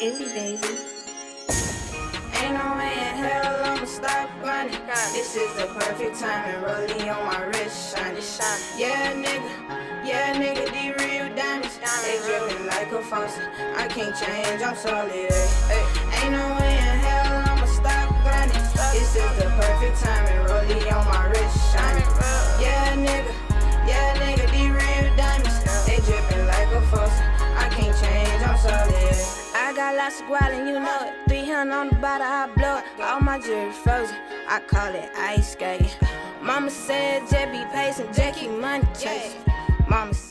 Indie baby. Ain't no way in hell I'ma stop grinding. This is the perfect time and rolling on my wrist, shining. Yeah nigga, these real diamonds. They dripping like a faucet. I can't change, I'm solid. Ain't no way in hell I'ma stop grinding. This is the perfect time and rolling on my wrist, shining. Yeah nigga, these real diamonds. They dripping like a faucet. I can't change, I'm solid. I got lots of guap and you know it. 300 on the bottle, I blow it. All my jewelry frozen, I call it ice skating. Mama said just be patient, just keep money chasing. Mama said